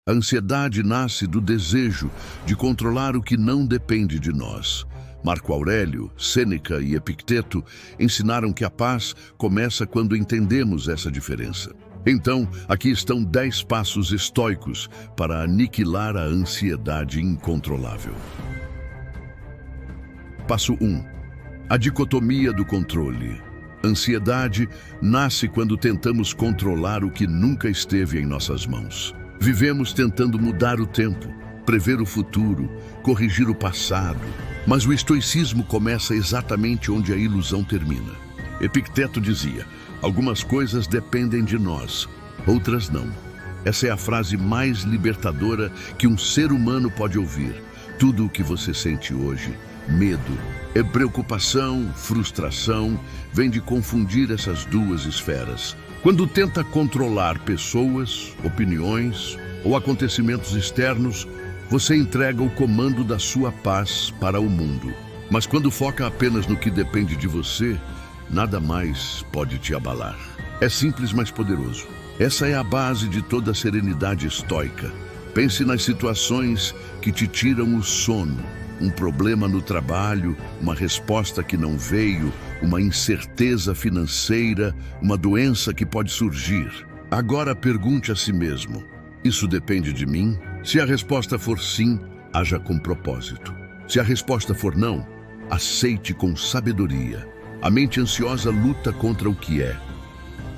A ansiedade nasce do desejo de controlar o que não depende de nós. Marco Aurélio, Sêneca e Epicteto ensinaram que a paz começa quando entendemos essa diferença. Então, aqui estão 10 passos estoicos para aniquilar a ansiedade incontrolável. Passo 1. A dicotomia do controle. Ansiedade nasce quando tentamos controlar o que nunca esteve em nossas mãos. Vivemos tentando mudar o tempo, prever o futuro, corrigir o passado. Mas o estoicismo começa exatamente onde a ilusão termina. Epicteto dizia: algumas coisas dependem de nós, outras não. Essa é a frase mais libertadora que um ser humano pode ouvir. Tudo o que você sente hoje, medo, preocupação, frustração, vem de confundir essas duas esferas. Quando tenta controlar pessoas, opiniões ou acontecimentos externos, você entrega o comando da sua paz para o mundo. Mas quando foca apenas no que depende de você, nada mais pode te abalar. É simples, mas poderoso. Essa é a base de toda a serenidade estoica. Pense nas situações que te tiram o sono. Um problema no trabalho, uma resposta que não veio, uma incerteza financeira, uma doença que pode surgir. Agora pergunte a si mesmo: isso depende de mim? Se a resposta for sim, haja com propósito. Se a resposta for não, aceite com sabedoria. A mente ansiosa luta contra o que é.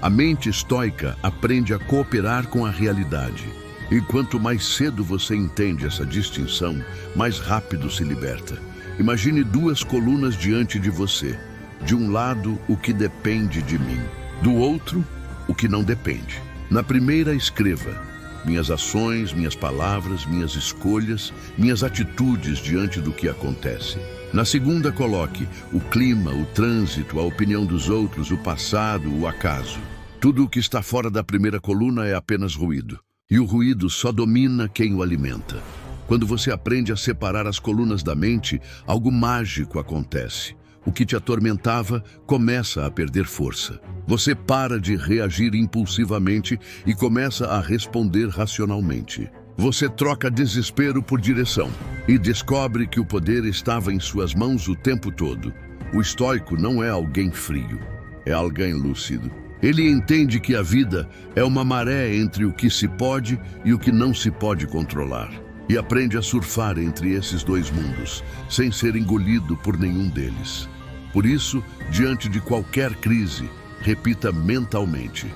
A mente estoica aprende a cooperar com a realidade. E quanto mais cedo você entende essa distinção, mais rápido se liberta. Imagine 2 colunas diante de você. De um lado, o que depende de mim. Do outro, o que não depende. Na primeira, escreva: minhas ações, minhas palavras, minhas escolhas, minhas atitudes diante do que acontece. Na segunda, coloque o clima, o trânsito, a opinião dos outros, o passado, o acaso. Tudo o que está fora da primeira coluna é apenas ruído. E o ruído só domina quem o alimenta. Quando você aprende a separar as colunas da mente, algo mágico acontece. O que te atormentava começa a perder força. Você para de reagir impulsivamente e começa a responder racionalmente. Você troca desespero por direção e descobre que o poder estava em suas mãos o tempo todo. O estoico não é alguém frio, é alguém lúcido. Ele entende que a vida é uma maré entre o que se pode e o que não se pode controlar. E aprende a surfar entre esses 2 mundos, sem ser engolido por nenhum deles. Por isso, diante de qualquer crise, repita mentalmente: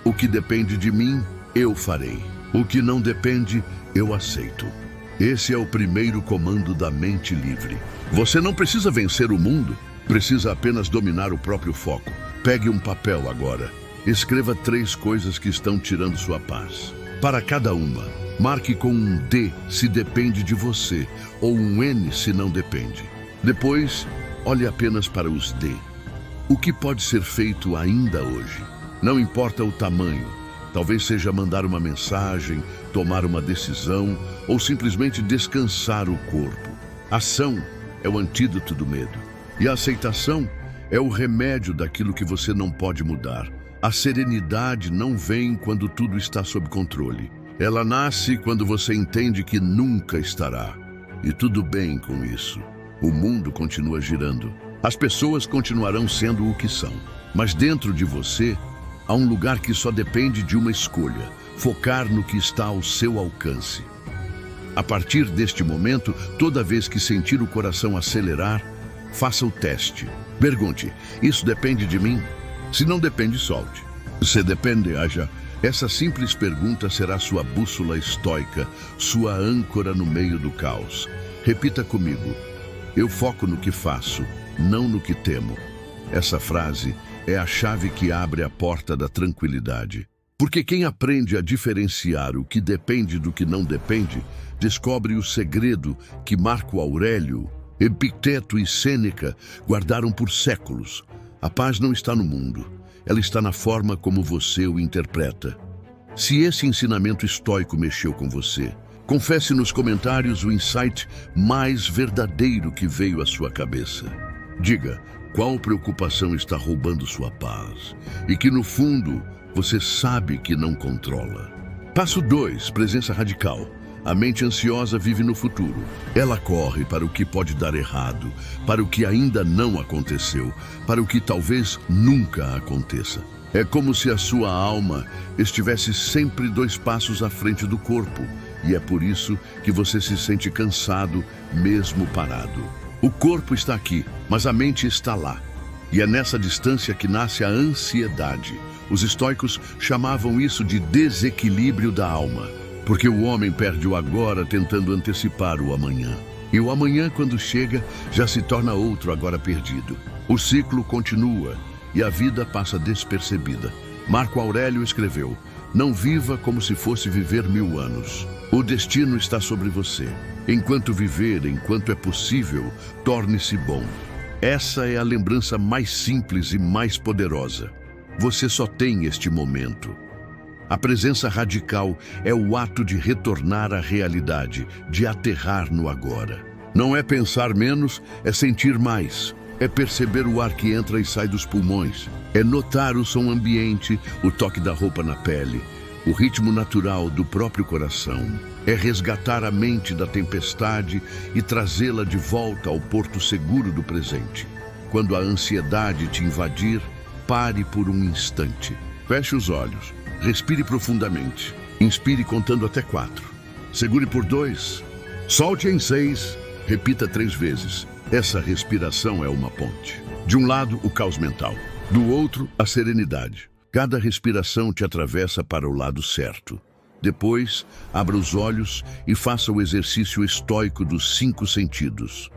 o que depende de mim, eu farei. O que não depende, eu aceito. Esse é o primeiro comando da mente livre. Você não precisa vencer o mundo, precisa apenas dominar o próprio foco. Pegue um papel agora. Escreva 3 coisas que estão tirando sua paz. Para cada uma, marque com um D se depende de você, ou um N se não depende. Depois, olhe apenas para os D. O que pode ser feito ainda hoje? Não importa o tamanho. Talvez seja mandar uma mensagem, tomar uma decisão ou simplesmente descansar o corpo. Ação é o antídoto do medo. E a aceitação é o remédio daquilo que você não pode mudar. A serenidade não vem quando tudo está sob controle. Ela nasce quando você entende que nunca estará. E tudo bem com isso. O mundo continua girando. As pessoas continuarão sendo o que são. Mas dentro de você, há um lugar que só depende de uma escolha: focar no que está ao seu alcance. A partir deste momento, toda vez que sentir o coração acelerar, faça o teste. Pergunte: isso depende de mim? Se não depende, solte. Se depende, haja. Essa simples pergunta será sua bússola estoica, sua âncora no meio do caos. Repita comigo: eu foco no que faço, não no que temo. Essa frase é a chave que abre a porta da tranquilidade. Porque quem aprende a diferenciar o que depende do que não depende, descobre o segredo que Marco Aurélio, Epicteto e Sêneca guardaram por séculos. A paz não está no mundo, ela está na forma como você o interpreta. Se esse ensinamento estoico mexeu com você, confesse nos comentários o insight mais verdadeiro que veio à sua cabeça. Diga qual preocupação está roubando sua paz e que, no fundo, você sabe que não controla. Passo 2, presença radical. A mente ansiosa vive no futuro. Ela corre para o que pode dar errado, para o que ainda não aconteceu, para o que talvez nunca aconteça. É como se a sua alma estivesse sempre 2 passos à frente do corpo, e é por isso que você se sente cansado, mesmo parado. O corpo está aqui, mas a mente está lá. E é nessa distância que nasce a ansiedade. Os estoicos chamavam isso de desequilíbrio da alma, porque o homem perde o agora tentando antecipar o amanhã. E o amanhã, quando chega, já se torna outro agora perdido. O ciclo continua e a vida passa despercebida. Marco Aurélio escreveu: não viva como se fosse viver 1000 anos. O destino está sobre você. Enquanto viver, enquanto é possível, torne-se bom. Essa é a lembrança mais simples e mais poderosa. Você só tem este momento. A presença radical é o ato de retornar à realidade, de aterrar no agora. Não é pensar menos, é sentir mais. É perceber o ar que entra e sai dos pulmões. É notar o som ambiente, o toque da roupa na pele, o ritmo natural do próprio coração. É resgatar a mente da tempestade e trazê-la de volta ao porto seguro do presente. Quando a ansiedade te invadir, pare por um instante. Feche os olhos. Respire profundamente. Inspire contando até 4. Segure por 2. Solte em 6. Repita 3 vezes. Essa respiração é uma ponte. De um lado, o caos mental. Do outro, a serenidade. Cada respiração te atravessa para o lado certo. Depois, abra os olhos e faça o exercício estoico dos 5 sentidos.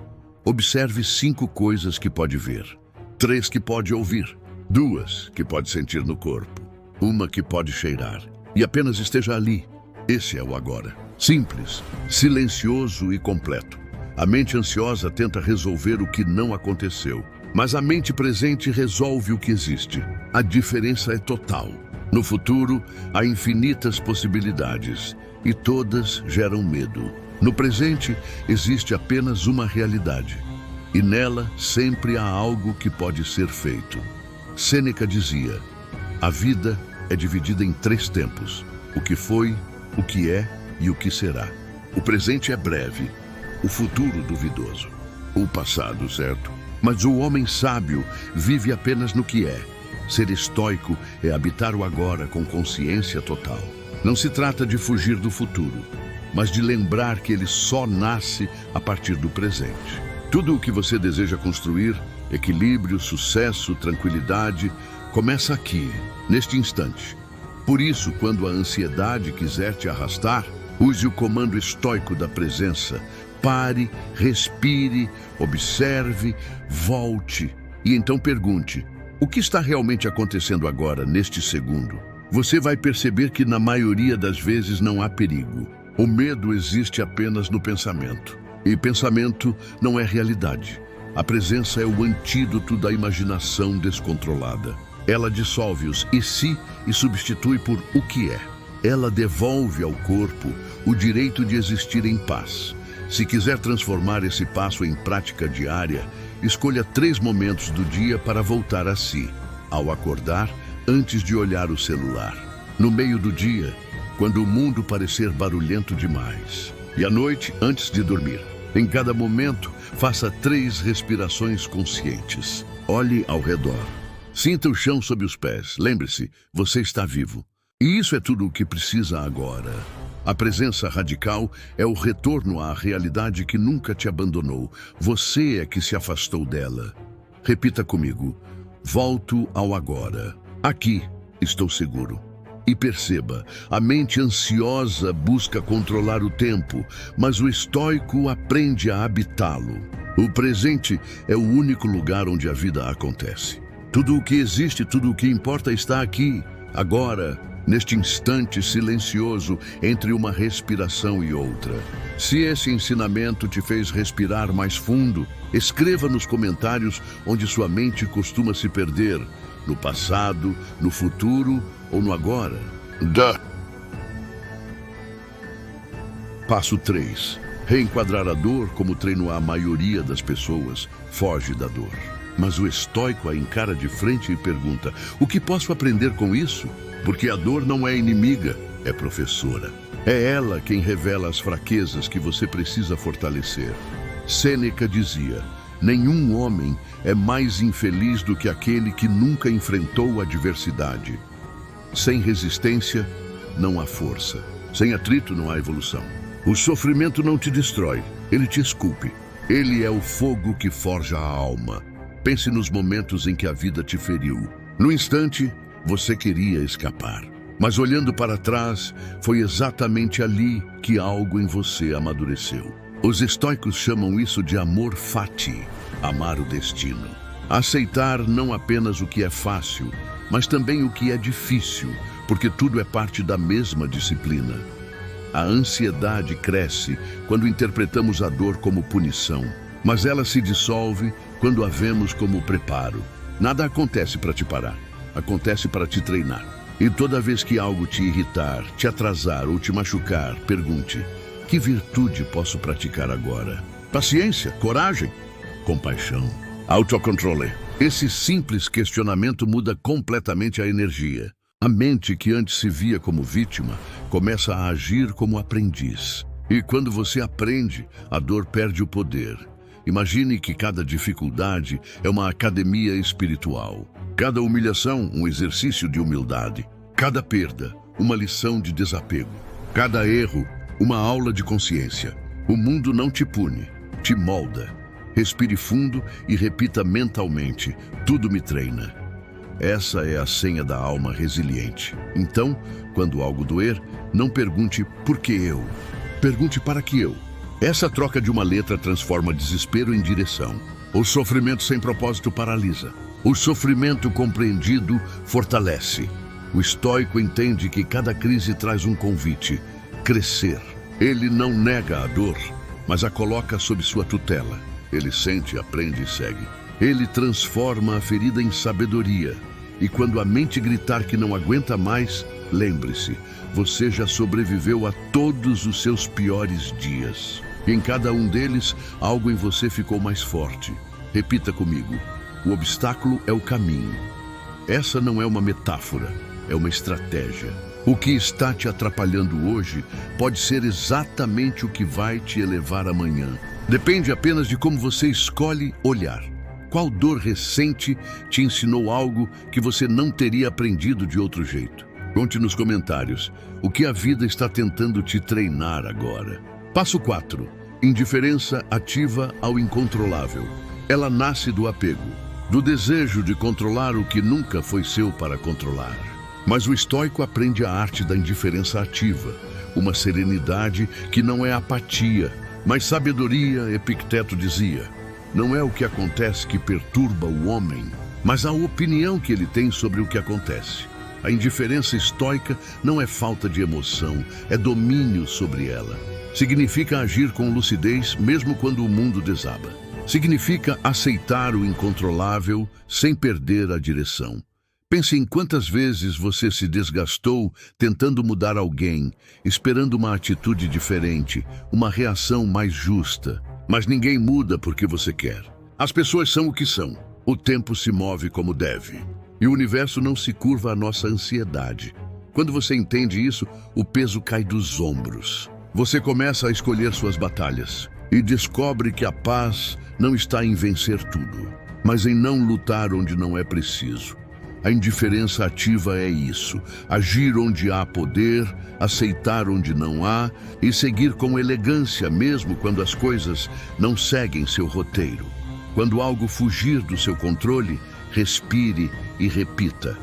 Observe 5 coisas que pode ver. 3 que pode ouvir. 2 que pode sentir no corpo. 1 que pode cheirar. E apenas esteja ali. Esse é o agora. Simples, silencioso e completo. A mente ansiosa tenta resolver o que não aconteceu, mas a mente presente resolve o que existe. A diferença é total. No futuro, há infinitas possibilidades, e todas geram medo. No presente, existe apenas uma realidade, e nela sempre há algo que pode ser feito. Sêneca dizia: a vida é dividida em 3 tempos: o que foi, o que é e o que será. O presente é breve, o futuro duvidoso, o passado certo. Mas o homem sábio vive apenas no que é. Ser estoico é habitar o agora com consciência total. Não se trata de fugir do futuro, mas de lembrar que ele só nasce a partir do presente. Tudo o que você deseja construir, equilíbrio, sucesso, tranquilidade, começa aqui, neste instante. Por isso, quando a ansiedade quiser te arrastar, use o comando estoico da presença. Pare, respire, observe, volte e então pergunte: o que está realmente acontecendo agora, neste segundo? Você vai perceber que na maioria das vezes não há perigo. O medo existe apenas no pensamento. E pensamento não é realidade. A presença é o antídoto da imaginação descontrolada. Ela dissolve os e se e substitui por o que é. Ela devolve ao corpo o direito de existir em paz. Se quiser transformar esse passo em prática diária, escolha 3 momentos do dia para voltar a si. Ao acordar, antes de olhar o celular. No meio do dia, quando o mundo parecer barulhento demais. E à noite, antes de dormir. Em cada momento, faça 3 respirações conscientes. Olhe ao redor. Sinta o chão sob os pés. Lembre-se, você está vivo. E isso é tudo o que precisa agora. A presença radical é o retorno à realidade que nunca te abandonou. Você é que se afastou dela. Repita comigo: volto ao agora. Aqui estou seguro. E perceba, a mente ansiosa busca controlar o tempo, mas o estoico aprende a habitá-lo. O presente é o único lugar onde a vida acontece. Tudo o que existe, tudo o que importa está aqui, agora, neste instante silencioso entre uma respiração e outra. Se esse ensinamento te fez respirar mais fundo, escreva nos comentários onde sua mente costuma se perder, no passado, no futuro ou no agora. Passo 3. Reenquadrar a dor como treino a maioria das pessoas foge da dor. Mas o estoico a encara de frente e pergunta: o que posso aprender com isso? Porque a dor não é inimiga, é professora. É ela quem revela as fraquezas que você precisa fortalecer. Sêneca dizia: nenhum homem é mais infeliz do que aquele que nunca enfrentou a adversidade. Sem resistência, não há força. Sem atrito, não há evolução. O sofrimento não te destrói, ele te esculpe. Ele é o fogo que forja a alma. Pense nos momentos em que a vida te feriu. No instante, você queria escapar. Mas olhando para trás, foi exatamente ali que algo em você amadureceu. Os estoicos chamam isso de amor fati, amar o destino. Aceitar não apenas o que é fácil, mas também o que é difícil, porque tudo é parte da mesma disciplina. A ansiedade cresce quando interpretamos a dor como punição, mas ela se dissolve quando a vemos como preparo. Nada acontece para te parar, acontece para te treinar. E toda vez que algo te irritar, te atrasar ou te machucar, pergunte: que virtude posso praticar agora? Paciência, coragem, compaixão, autocontrole. Esse simples questionamento muda completamente a energia. A mente que antes se via como vítima começa a agir como aprendiz. E quando você aprende, a dor perde o poder. Imagine que cada dificuldade é uma academia espiritual. Cada humilhação, um exercício de humildade. Cada perda, uma lição de desapego. Cada erro, uma aula de consciência. O mundo não te pune, te molda. Respire fundo e repita mentalmente: tudo me treina. Essa é a senha da alma resiliente. Então, quando algo doer, não pergunte por que eu. Pergunte para que eu. Essa troca de uma letra transforma desespero em direção. O sofrimento sem propósito paralisa. O sofrimento compreendido fortalece. O estoico entende que cada crise traz um convite: crescer. Ele não nega a dor, mas a coloca sob sua tutela. Ele sente, aprende e segue. Ele transforma a ferida em sabedoria. E quando a mente gritar que não aguenta mais, lembre-se: você já sobreviveu a todos os seus piores dias. Em cada um deles, algo em você ficou mais forte. Repita comigo: o obstáculo é o caminho. Essa não é uma metáfora, é uma estratégia. O que está te atrapalhando hoje pode ser exatamente o que vai te elevar amanhã. Depende apenas de como você escolhe olhar. Qual dor recente te ensinou algo que você não teria aprendido de outro jeito? Conte nos comentários o que a vida está tentando te treinar agora. Passo 4. Indiferença ativa ao incontrolável. Ela nasce do apego, do desejo de controlar o que nunca foi seu para controlar. Mas o estoico aprende a arte da indiferença ativa, uma serenidade que não é apatia, mas sabedoria. Epicteto dizia: não é o que acontece que perturba o homem, mas a opinião que ele tem sobre o que acontece. A indiferença estoica não é falta de emoção, é domínio sobre ela. Significa agir com lucidez mesmo quando o mundo desaba. Significa aceitar o incontrolável sem perder a direção. Pense em quantas vezes você se desgastou tentando mudar alguém, esperando uma atitude diferente, uma reação mais justa. Mas ninguém muda porque você quer. As pessoas são o que são. O tempo se move como deve. E o universo não se curva à nossa ansiedade. Quando você entende isso, o peso cai dos ombros. Você começa a escolher suas batalhas e descobre que a paz não está em vencer tudo, mas em não lutar onde não é preciso. A indiferença ativa é isso: agir onde há poder, aceitar onde não há e seguir com elegância mesmo quando as coisas não seguem seu roteiro. Quando algo fugir do seu controle, respire e repita: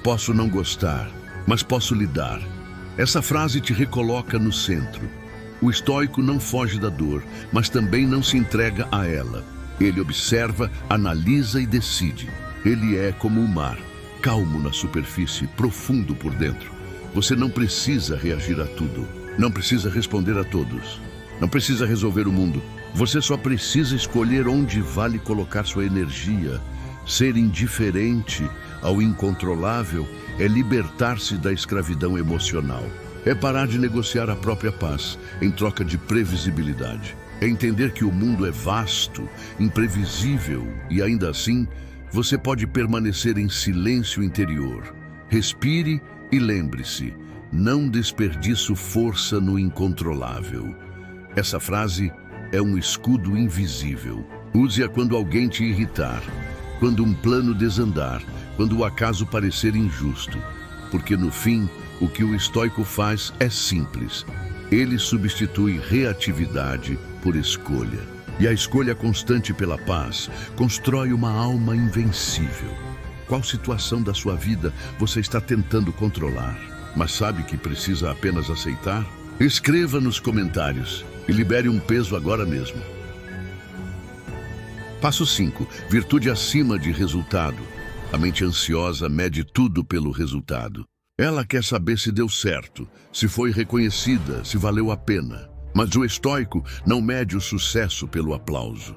posso não gostar, mas posso lidar. Essa frase te recoloca no centro. O estoico não foge da dor, mas também não se entrega a ela. Ele observa, analisa e decide. Ele é como o mar, calmo na superfície, profundo por dentro. Você não precisa reagir a tudo, não precisa responder a todos, não precisa resolver o mundo. Você só precisa escolher onde vale colocar sua energia. Ser indiferente ao incontrolável é libertar-se da escravidão emocional. É parar de negociar a própria paz em troca de previsibilidade. É entender que o mundo é vasto, imprevisível e ainda assim você pode permanecer em silêncio interior. Respire e lembre-se: não desperdiço força no incontrolável. Essa frase é um escudo invisível. Use-a quando alguém te irritar, quando um plano desandar, quando o acaso parecer injusto. Porque no fim, o que o estoico faz é simples. Ele substitui reatividade por escolha. E a escolha constante pela paz constrói uma alma invencível. Qual situação da sua vida você está tentando controlar, mas sabe que precisa apenas aceitar? Escreva nos comentários e libere um peso agora mesmo. Passo 5. Virtude acima de resultado. A mente ansiosa mede tudo pelo resultado. Ela quer saber se deu certo, se foi reconhecida, se valeu a pena. Mas o estoico não mede o sucesso pelo aplauso.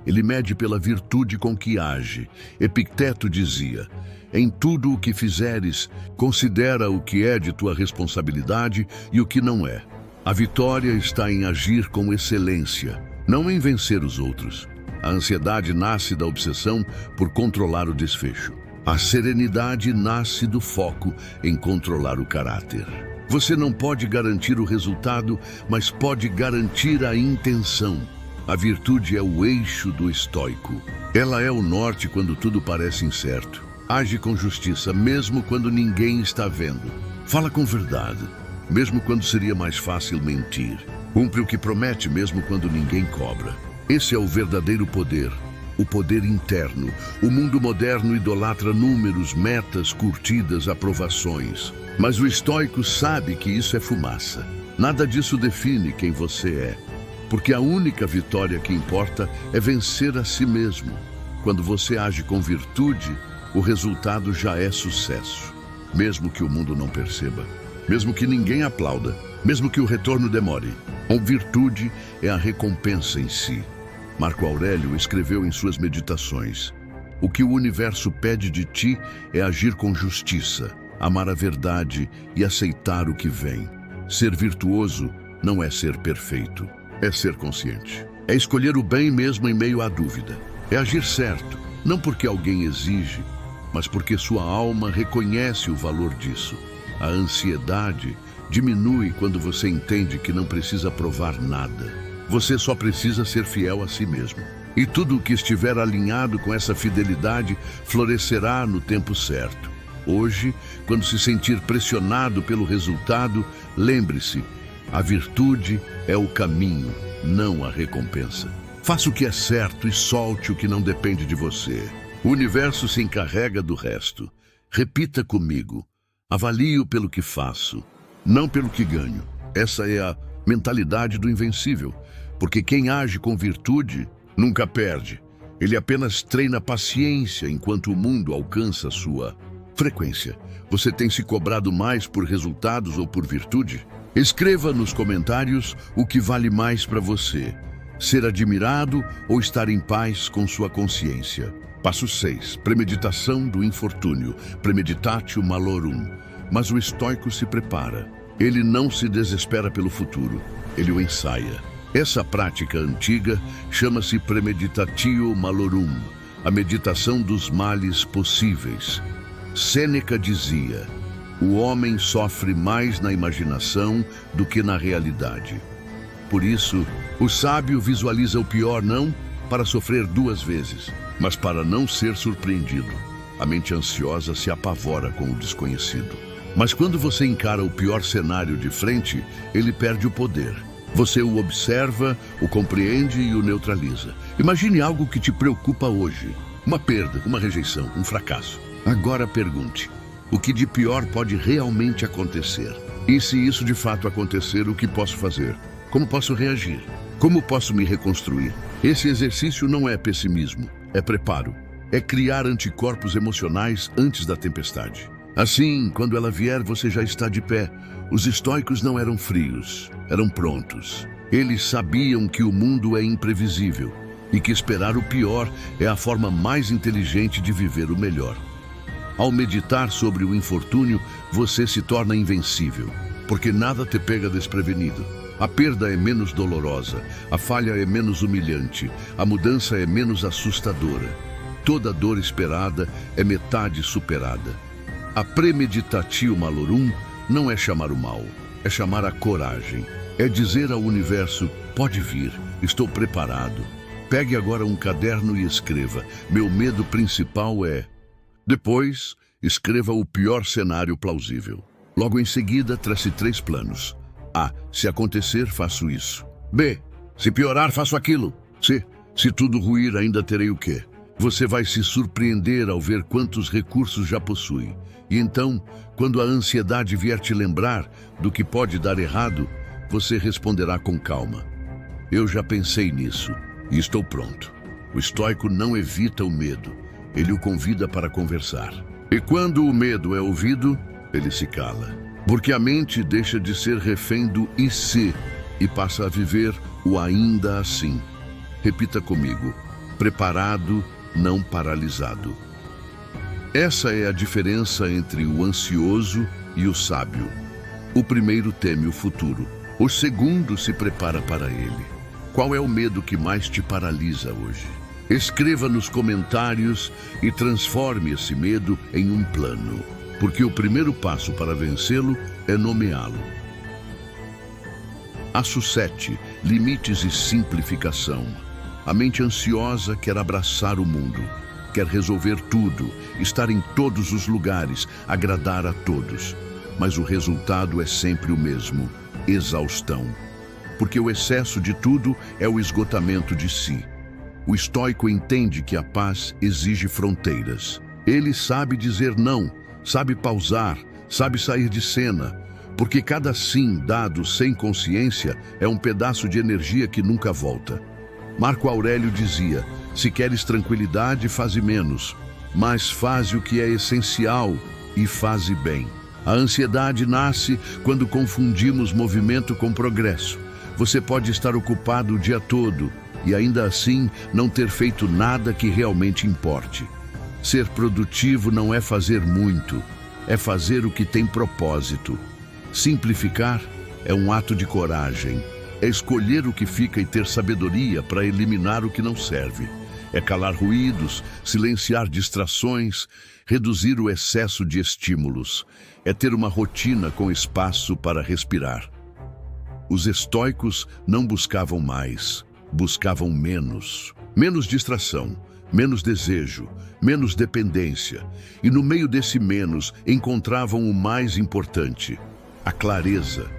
Ele mede pela virtude com que age. Epicteto dizia: em tudo o que fizeres, considera o que é de tua responsabilidade e o que não é. A vitória está em agir com excelência, não em vencer os outros. A ansiedade nasce da obsessão por controlar o desfecho. A serenidade nasce do foco em controlar o caráter. Você não pode garantir o resultado, mas pode garantir a intenção. A virtude é o eixo do estoico. Ela é o norte quando tudo parece incerto. Age com justiça, mesmo quando ninguém está vendo. Fala com verdade, mesmo quando seria mais fácil mentir. Cumpre o que promete, mesmo quando ninguém cobra. Esse é o verdadeiro poder. O poder interno. O mundo moderno idolatra números, metas, curtidas, aprovações. Mas o estoico sabe que isso é fumaça. Nada disso define quem você é. Porque a única vitória que importa é vencer a si mesmo. Quando você age com virtude, o resultado já é sucesso. Mesmo que o mundo não perceba. Mesmo que ninguém aplauda. Mesmo que o retorno demore. A virtude é a recompensa em si. Marco Aurélio escreveu em suas meditações: o que o universo pede de ti é agir com justiça, amar a verdade e aceitar o que vem. Ser virtuoso não é ser perfeito, é ser consciente. É escolher o bem mesmo em meio à dúvida. É agir certo, não porque alguém exige, mas porque sua alma reconhece o valor disso. A ansiedade diminui quando você entende que não precisa provar nada. Você só precisa ser fiel a si mesmo. E tudo o que estiver alinhado com essa fidelidade florescerá no tempo certo. Hoje, quando se sentir pressionado pelo resultado, lembre-se, a virtude é o caminho, não a recompensa. Faça o que é certo e solte o que não depende de você. O universo se encarrega do resto. Repita comigo: avalio pelo que faço, não pelo que ganho. Essa é a mentalidade do invencível. Porque quem age com virtude nunca perde. Ele apenas treina paciência enquanto o mundo alcança sua frequência. Você tem se cobrado mais por resultados ou por virtude? Escreva nos comentários o que vale mais para você: ser admirado ou estar em paz com sua consciência. Passo 6. Premeditação do infortúnio. Premeditatio malorum. Mas o estoico se prepara. Ele não se desespera pelo futuro. Ele o ensaia. Essa prática antiga chama-se premeditatio malorum, a meditação dos males possíveis. Sêneca dizia: o homem sofre mais na imaginação do que na realidade. Por isso, o sábio visualiza o pior não para sofrer 2 vezes, mas para não ser surpreendido. A mente ansiosa se apavora com o desconhecido. Mas quando você encara o pior cenário de frente, ele perde o poder. Você o observa, o compreende e o neutraliza. Imagine algo que te preocupa hoje. Uma perda, uma rejeição, um fracasso. Agora pergunte: o que de pior pode realmente acontecer? E se isso de fato acontecer, o que posso fazer? Como posso reagir? Como posso me reconstruir? Esse exercício não é pessimismo, é preparo. É criar anticorpos emocionais antes da tempestade. Assim, quando ela vier, você já está de pé. Os estoicos não eram frios, eram prontos. Eles sabiam que o mundo é imprevisível e que esperar o pior é a forma mais inteligente de viver o melhor. Ao meditar sobre o infortúnio, você se torna invencível, porque nada te pega desprevenido. A perda é menos dolorosa, a falha é menos humilhante, a mudança é menos assustadora. Toda dor esperada é metade superada. A premeditatio malorum não é chamar o mal, é chamar a coragem. É dizer ao universo, pode vir, estou preparado. Pegue agora um caderno e escreva. Meu medo principal é... Depois, escreva o pior cenário plausível. Logo em seguida, trace 3 planos. A. Se acontecer, faço isso. B. Se piorar, faço aquilo. C. Se tudo ruir, ainda terei o quê? Você vai se surpreender ao ver quantos recursos já possui. E então, quando a ansiedade vier te lembrar do que pode dar errado, você responderá com calma. Eu já pensei nisso e estou pronto. O estoico não evita o medo, ele o convida para conversar. E quando o medo é ouvido, ele se cala. Porque a mente deixa de ser refém do e se e passa a viver o ainda assim. Repita comigo, preparado, não paralisado. Essa é a diferença entre o ansioso e o sábio. O primeiro teme o futuro, o segundo se prepara para ele. Qual é o medo que mais te paralisa hoje? Escreva nos comentários e transforme esse medo em um plano, porque o primeiro passo para vencê-lo é nomeá-lo. Passo 7. Limites e simplificação. A mente ansiosa quer abraçar o mundo, quer resolver tudo, estar em todos os lugares, agradar a todos. Mas o resultado é sempre o mesmo: exaustão. Porque o excesso de tudo é o esgotamento de si. O estoico entende que a paz exige fronteiras. Ele sabe dizer não, sabe pausar, sabe sair de cena, porque cada sim dado sem consciência é um pedaço de energia que nunca volta. Marco Aurélio dizia, se queres tranquilidade, faze menos, mas faze o que é essencial e faze bem. A ansiedade nasce quando confundimos movimento com progresso. Você pode estar ocupado o dia todo e ainda assim não ter feito nada que realmente importe. Ser produtivo não é fazer muito, é fazer o que tem propósito. Simplificar é um ato de coragem. É escolher o que fica e ter sabedoria para eliminar o que não serve. É calar ruídos, silenciar distrações, reduzir o excesso de estímulos. É ter uma rotina com espaço para respirar. Os estoicos não buscavam mais, buscavam menos. Menos distração, menos desejo, menos dependência. E no meio desse menos encontravam o mais importante, a clareza.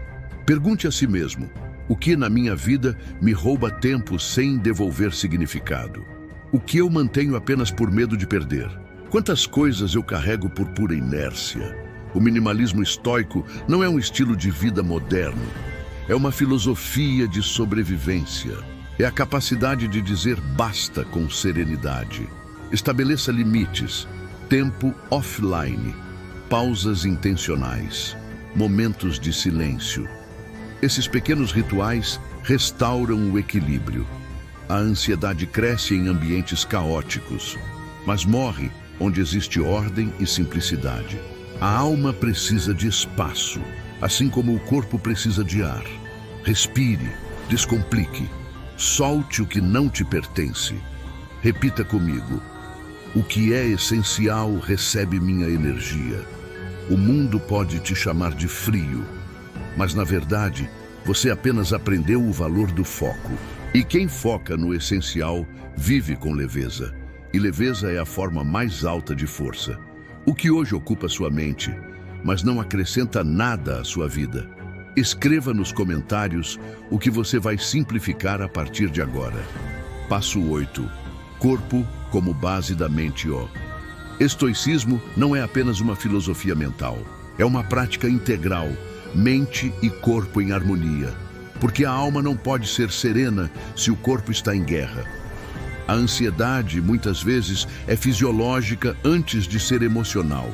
Pergunte a si mesmo, o que na minha vida me rouba tempo sem devolver significado? O que eu mantenho apenas por medo de perder? Quantas coisas eu carrego por pura inércia? O minimalismo estoico não é um estilo de vida moderno. É uma filosofia de sobrevivência. É a capacidade de dizer basta com serenidade. Estabeleça limites, tempo offline, pausas intencionais, momentos de silêncio. Esses pequenos rituais restauram o equilíbrio. A ansiedade cresce em ambientes caóticos, mas morre onde existe ordem e simplicidade. A alma precisa de espaço, assim como o corpo precisa de ar. Respire, descomplique, solte o que não te pertence. Repita comigo, o que é essencial recebe minha energia. O mundo pode te chamar de frio, mas na verdade, você apenas aprendeu o valor do foco. E quem foca no essencial vive com leveza. E leveza é a forma mais alta de força. O que hoje ocupa sua mente, mas não acrescenta nada à sua vida. Escreva nos comentários o que você vai simplificar a partir de agora. Passo 8. Corpo como base da mente. Estoicismo não é apenas uma filosofia mental. É uma prática integral, mente e corpo em harmonia. Porque a alma não pode ser serena se o corpo está em guerra. A ansiedade, muitas vezes, é fisiológica antes de ser emocional.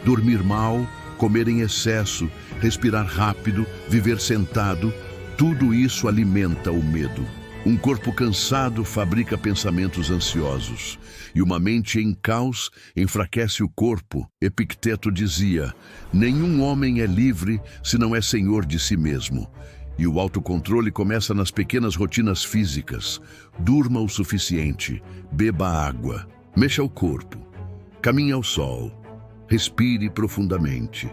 Dormir mal, comer em excesso, respirar rápido, viver sentado, tudo isso alimenta o medo. Um corpo cansado fabrica pensamentos ansiosos. E uma mente em caos enfraquece o corpo. Epicteto dizia, nenhum homem é livre se não é senhor de si mesmo. E o autocontrole começa nas pequenas rotinas físicas. Durma o suficiente, beba água, mexa o corpo, caminhe ao sol, respire profundamente.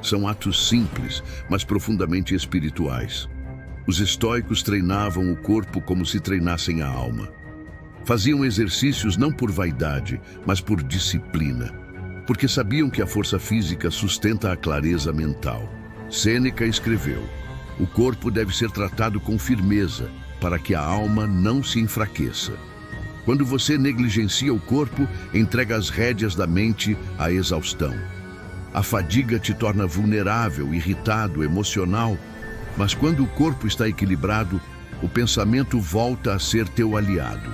São atos simples, mas profundamente espirituais. Os estoicos treinavam o corpo como se treinassem a alma. Faziam exercícios não por vaidade, mas por disciplina, porque sabiam que a força física sustenta a clareza mental. Sêneca escreveu: o corpo deve ser tratado com firmeza, para que a alma não se enfraqueça. Quando você negligencia o corpo, entrega as rédeas da mente à exaustão. A fadiga te torna vulnerável, irritado, emocional, mas quando o corpo está equilibrado, o pensamento volta a ser teu aliado.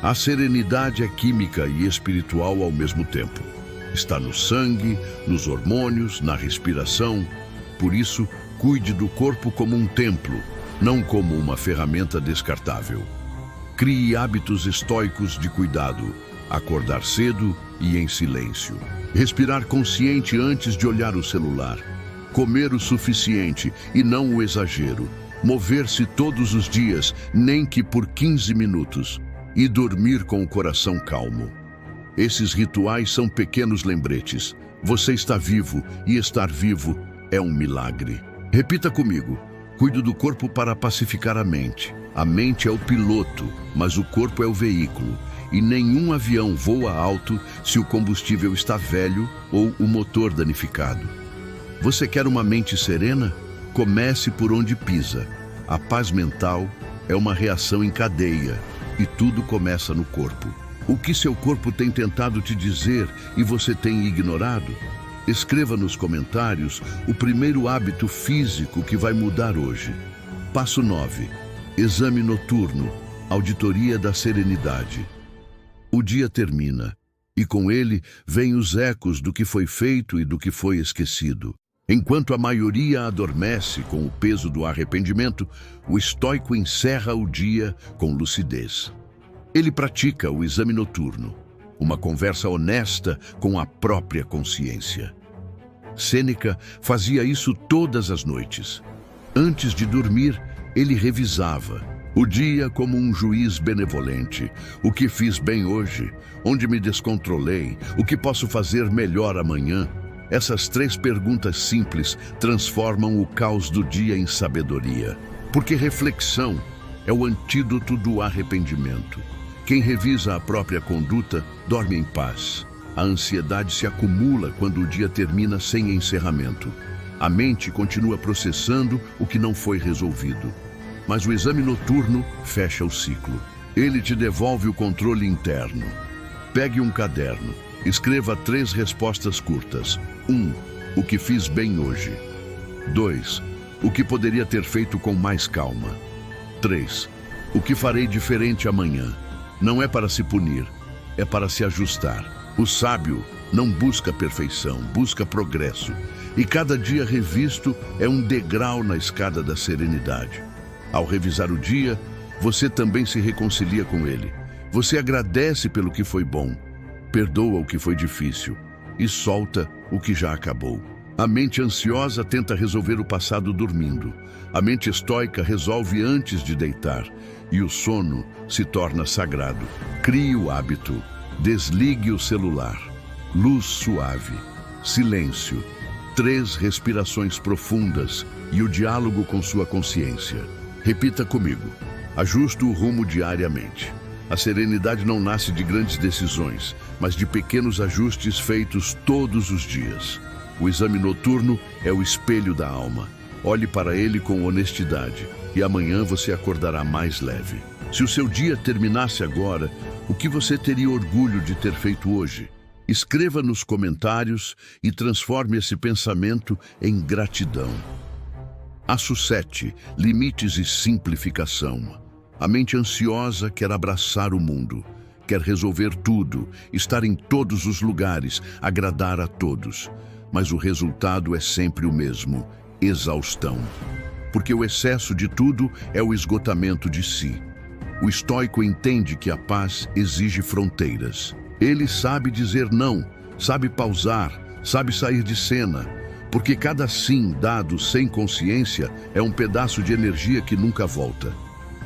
A serenidade é química e espiritual ao mesmo tempo. Está no sangue, nos hormônios, na respiração. Por isso, cuide do corpo como um templo, não como uma ferramenta descartável. Crie hábitos estoicos de cuidado, acordar cedo e em silêncio. Respirar consciente antes de olhar o celular. Comer o suficiente e não o exagero. Mover-se todos os dias, nem que por 15 minutos. E dormir com o coração calmo. Esses rituais são pequenos lembretes. Você está vivo e estar vivo é um milagre. Repita comigo: cuido do corpo para pacificar a mente. A mente é o piloto, mas o corpo é o veículo. E nenhum avião voa alto se o combustível está velho ou o motor danificado. Você quer uma mente serena? Comece por onde pisa. A paz mental é uma reação em cadeia e tudo começa no corpo. O que seu corpo tem tentado te dizer e você tem ignorado? Escreva nos comentários o primeiro hábito físico que vai mudar hoje. Passo 9. Exame noturno. Auditoria da serenidade. O dia termina, e com ele vêm os ecos do que foi feito e do que foi esquecido. Enquanto a maioria adormece com o peso do arrependimento, o estoico encerra o dia com lucidez. Ele pratica o exame noturno, uma conversa honesta com a própria consciência. Sêneca fazia isso todas as noites. Antes de dormir, ele revisava o dia como um juiz benevolente. O que fiz bem hoje? Onde me descontrolei? O que posso fazer melhor amanhã? Essas 3 perguntas simples transformam o caos do dia em sabedoria. Porque reflexão é o antídoto do arrependimento. Quem revisa a própria conduta dorme em paz. A ansiedade se acumula quando o dia termina sem encerramento. A mente continua processando o que não foi resolvido. Mas o exame noturno fecha o ciclo. Ele te devolve o controle interno. Pegue um caderno. Escreva 3 respostas curtas. 1. O que fiz bem hoje. 2. O que poderia ter feito com mais calma. 3. O que farei diferente amanhã. Não é para se punir, é para se ajustar. O sábio não busca perfeição, busca progresso. E cada dia revisto é um degrau na escada da serenidade. Ao revisar o dia, você também se reconcilia com ele. Você agradece pelo que foi bom, perdoa o que foi difícil e solta o que já acabou. A mente ansiosa tenta resolver o passado dormindo. A mente estoica resolve antes de deitar. E o sono se torna sagrado. Crie o hábito. Desligue o celular. Luz suave. Silêncio. 3 respirações profundas e o diálogo com sua consciência. Repita comigo. Ajusto o rumo diariamente. A serenidade não nasce de grandes decisões, mas de pequenos ajustes feitos todos os dias. O exame noturno é o espelho da alma. Olhe para ele com honestidade e amanhã você acordará mais leve. Se o seu dia terminasse agora, o que você teria orgulho de ter feito hoje? Escreva nos comentários e transforme esse pensamento em gratidão. Passo 7. Limites e simplificação. A mente ansiosa quer abraçar o mundo, quer resolver tudo, estar em todos os lugares, agradar a todos. Mas o resultado é sempre o mesmo: exaustão. Porque o excesso de tudo é o esgotamento de si. O estoico entende que a paz exige fronteiras. Ele sabe dizer não, sabe pausar, sabe sair de cena, porque cada sim dado sem consciência é um pedaço de energia que nunca volta.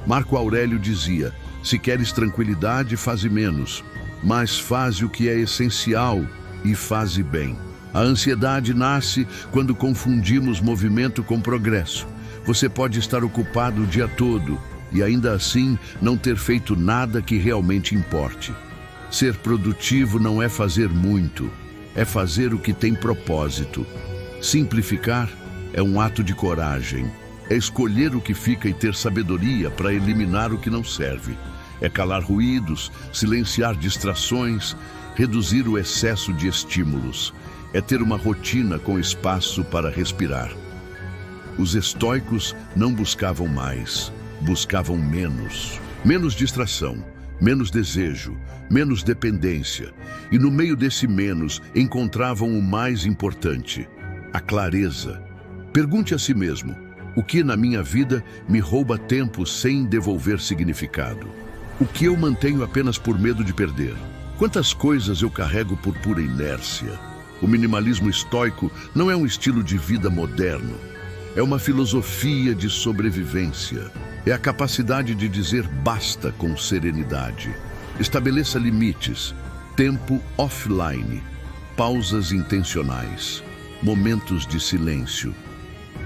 Marco Aurélio dizia: se queres tranquilidade, faze menos, mas faze o que é essencial e faze bem. A ansiedade nasce quando confundimos movimento com progresso. Você pode estar ocupado o dia todo e ainda assim não ter feito nada que realmente importe. Ser produtivo não é fazer muito, é fazer o que tem propósito. Simplificar é um ato de coragem. É escolher o que fica e ter sabedoria para eliminar o que não serve. É calar ruídos, silenciar distrações, reduzir o excesso de estímulos. É ter uma rotina com espaço para respirar. Os estoicos não buscavam mais, buscavam menos. Menos distração, menos desejo, menos dependência. E no meio desse menos encontravam o mais importante, a clareza. Pergunte a si mesmo: o que na minha vida me rouba tempo sem devolver significado? O que eu mantenho apenas por medo de perder? Quantas coisas eu carrego por pura inércia? O minimalismo estoico não é um estilo de vida moderno. É uma filosofia de sobrevivência. É a capacidade de dizer basta com serenidade. Estabeleça limites, tempo offline, pausas intencionais, momentos de silêncio.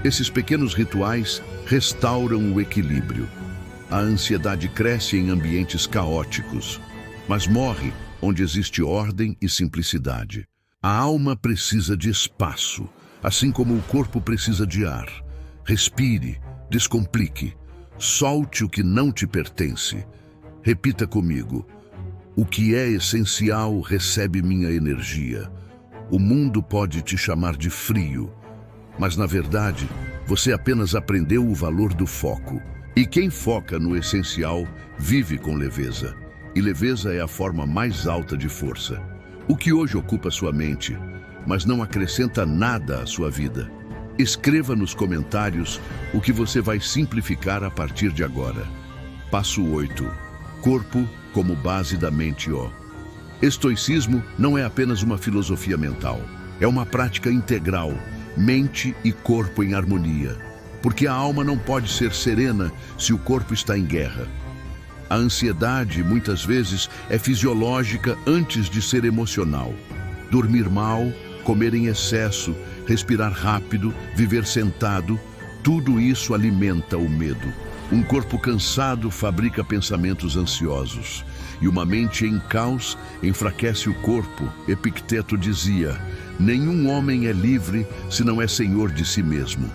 Esses pequenos rituais restauram o equilíbrio. A ansiedade cresce em ambientes caóticos, mas morre onde existe ordem e simplicidade. A alma precisa de espaço, assim como o corpo precisa de ar. Respire, descomplique, solte o que não te pertence. Repita comigo: o que é essencial recebe minha energia. O mundo pode te chamar de frio, mas na verdade, você apenas aprendeu o valor do foco. E quem foca no essencial vive com leveza. E leveza é a forma mais alta de força. O que hoje ocupa sua mente, mas não acrescenta nada à sua vida. Escreva nos comentários o que você vai simplificar a partir de agora. Passo 8. Corpo como base da mente. Estoicismo não é apenas uma filosofia mental. É uma prática integral, mente e corpo em harmonia. Porque a alma não pode ser serena se o corpo está em guerra. A ansiedade, muitas vezes, é fisiológica antes de ser emocional. Dormir mal, comer em excesso, respirar rápido, viver sentado, tudo isso alimenta o medo. Um corpo cansado fabrica pensamentos ansiosos. E uma mente em caos enfraquece o corpo. Epicteto dizia: nenhum homem é livre se não é senhor de si mesmo.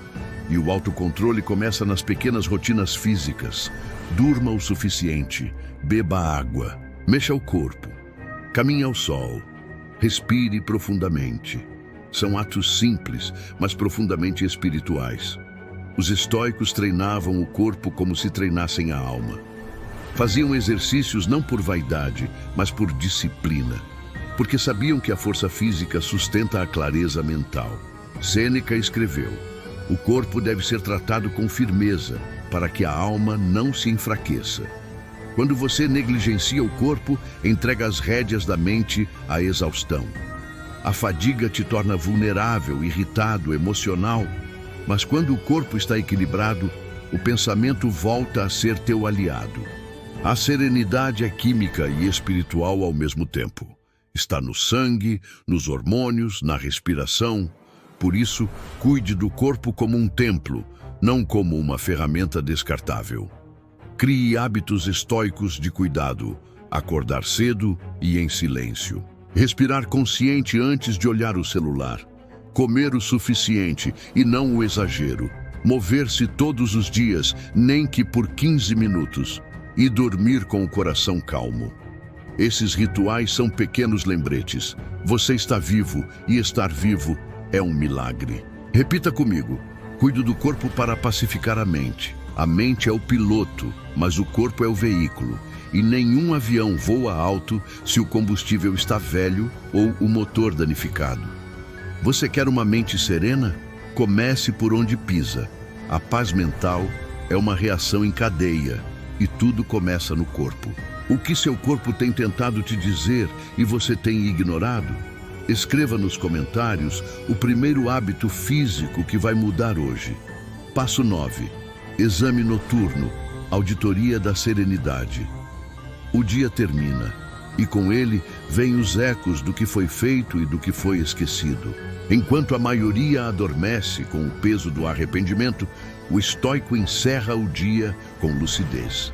E o autocontrole começa nas pequenas rotinas físicas. Durma o suficiente, beba água, mexa o corpo, caminhe ao sol, respire profundamente. São atos simples, mas profundamente espirituais. Os estoicos treinavam o corpo como se treinassem a alma. Faziam exercícios não por vaidade, mas por disciplina, porque sabiam que a força física sustenta a clareza mental. Sêneca escreveu: o corpo deve ser tratado com firmeza, para que a alma não se enfraqueça. Quando você negligencia o corpo, entrega as rédeas da mente à exaustão. A fadiga te torna vulnerável, irritado, emocional. Mas quando o corpo está equilibrado, o pensamento volta a ser teu aliado. A serenidade é química e espiritual ao mesmo tempo. Está no sangue, nos hormônios, na respiração. Por isso, cuide do corpo como um templo, não como uma ferramenta descartável. Crie hábitos estoicos de cuidado, acordar cedo e em silêncio. Respirar consciente antes de olhar o celular. Comer o suficiente e não o exagero. Mover-se todos os dias, nem que por 15 minutos. E dormir com o coração calmo. Esses rituais são pequenos lembretes. Você está vivo e estar vivo é um milagre. Repita comigo: cuido do corpo para pacificar a mente. A mente é o piloto, mas o corpo é o veículo. E nenhum avião voa alto se o combustível está velho ou o motor danificado. Você quer uma mente serena? Comece por onde pisa. A paz mental é uma reação em cadeia e tudo começa no corpo. O que seu corpo tem tentado te dizer e você tem ignorado? Escreva nos comentários o primeiro hábito físico que vai mudar hoje. Passo 9. Exame noturno, auditoria da serenidade. O dia termina. e com ele vêm os ecos do que foi feito e do que foi esquecido. Enquanto a maioria adormece com o peso do arrependimento, o estoico encerra o dia com lucidez.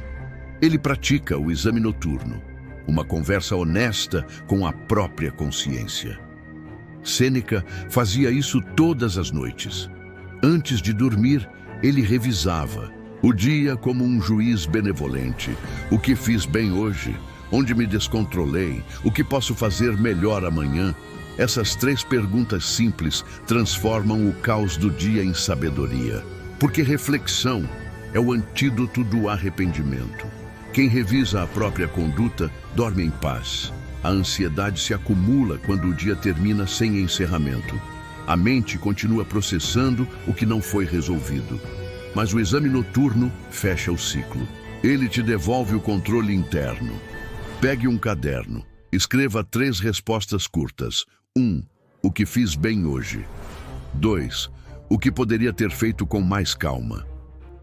Ele pratica o exame noturno, uma conversa honesta com a própria consciência. Sêneca fazia isso todas as noites. Antes de dormir, ele revisava o dia como um juiz benevolente. O que fiz bem hoje? Onde me descontrolei? O que posso fazer melhor amanhã? Essas 3 perguntas simples transformam o caos do dia em sabedoria. Porque reflexão é o antídoto do arrependimento. Quem revisa a própria conduta dorme em paz. A ansiedade se acumula quando o dia termina sem encerramento. A mente continua processando o que não foi resolvido. Mas o exame noturno fecha o ciclo. Ele te devolve o controle interno. Pegue um caderno. Escreva 3 respostas curtas. 1. O que fiz bem hoje. 2. O que poderia ter feito com mais calma.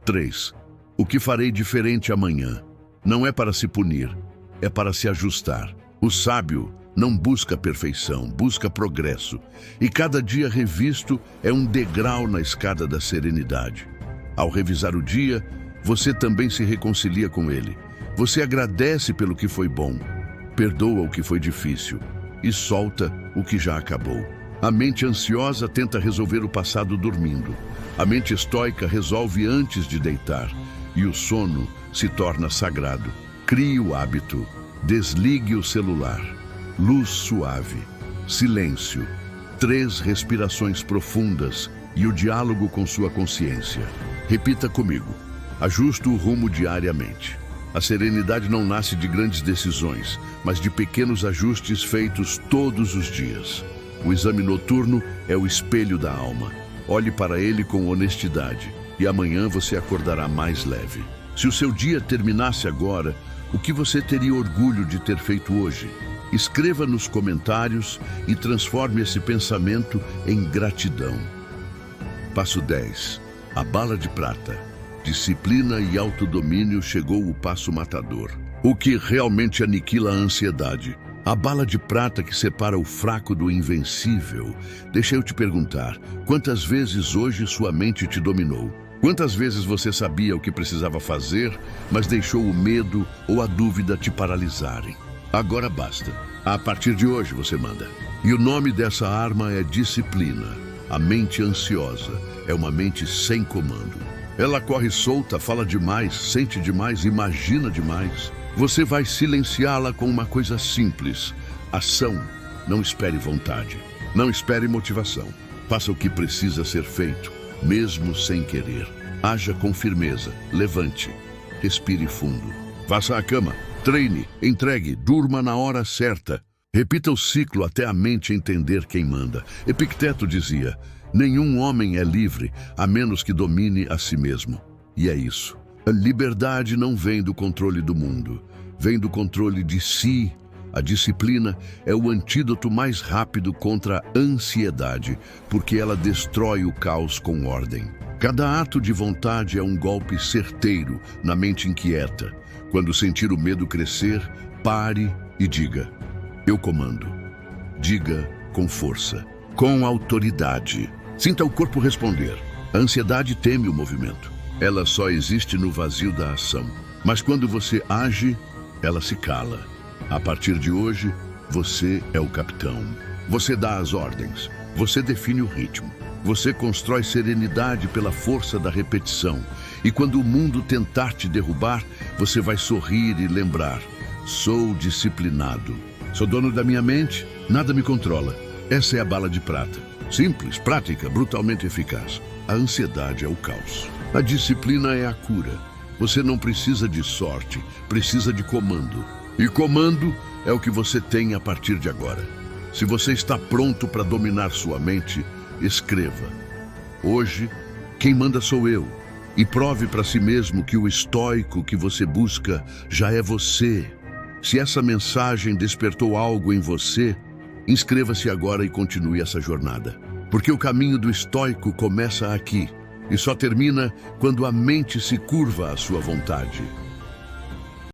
3. O que farei diferente amanhã. Não é para se punir, é para se ajustar. O sábio não busca perfeição, busca progresso. E cada dia revisto é um degrau na escada da serenidade. Ao revisar o dia, você também se reconcilia com ele. Você agradece pelo que foi bom, perdoa o que foi difícil e solta o que já acabou. A mente ansiosa tenta resolver o passado dormindo. A mente estoica resolve antes de deitar. E o sono se torna sagrado. Crie o hábito. Desligue o celular. Luz suave. Silêncio. 3 respirações profundas e o diálogo com sua consciência. Repita comigo. Ajusto o rumo diariamente. A serenidade não nasce de grandes decisões, mas de pequenos ajustes feitos todos os dias. O exame noturno é o espelho da alma. Olhe para ele com honestidade e amanhã você acordará mais leve. Se o seu dia terminasse agora, o que você teria orgulho de ter feito hoje? Escreva nos comentários e transforme esse pensamento em gratidão. Passo 10. A bala de prata. Disciplina e autodomínio chegou o passo matador. O que realmente aniquila a ansiedade. A bala de prata que separa o fraco do invencível. Deixa eu te perguntar, quantas vezes hoje sua mente te dominou? Quantas vezes você sabia o que precisava fazer, mas deixou o medo ou a dúvida te paralisarem? Agora basta. A partir de hoje você manda. E o nome dessa arma é disciplina. A mente ansiosa é uma mente sem comando. Ela corre solta, fala demais, sente demais, imagina demais. Você vai silenciá-la com uma coisa simples. Ação. Não espere vontade. Não espere motivação. Faça o que precisa ser feito, mesmo sem querer. Haja com firmeza. Levante. Respire fundo. Vá à cama. Treine. Entregue. Durma na hora certa. Repita o ciclo até a mente entender quem manda. Epicteto dizia: nenhum homem é livre a menos que domine a si mesmo. E é isso. A liberdade não vem do controle do mundo, vem do controle de si. A disciplina é o antídoto mais rápido contra a ansiedade, porque ela destrói o caos com ordem. Cada ato de vontade é um golpe certeiro na mente inquieta. Quando sentir o medo crescer, pare e diga: eu comando. Diga com força, com autoridade. Sinta o corpo responder. A ansiedade teme o movimento. Ela só existe no vazio da ação. Mas quando você age, ela se cala. A partir de hoje, você é o capitão. Você dá as ordens. Você define o ritmo. Você constrói serenidade pela força da repetição. E quando o mundo tentar te derrubar, você vai sorrir e lembrar: sou disciplinado. Sou dono da minha mente, nada me controla. Essa é a bala de prata. Simples, prática, brutalmente eficaz. A ansiedade é o caos. A disciplina é a cura. Você não precisa de sorte, precisa de comando. E comando é o que você tem a partir de agora. Se você está pronto para dominar sua mente, escreva: hoje, quem manda sou eu. E prove para si mesmo que o estoico que você busca já é você. Se essa mensagem despertou algo em você, inscreva-se agora e continue essa jornada. Porque o caminho do estoico começa aqui e só termina quando a mente se curva à sua vontade.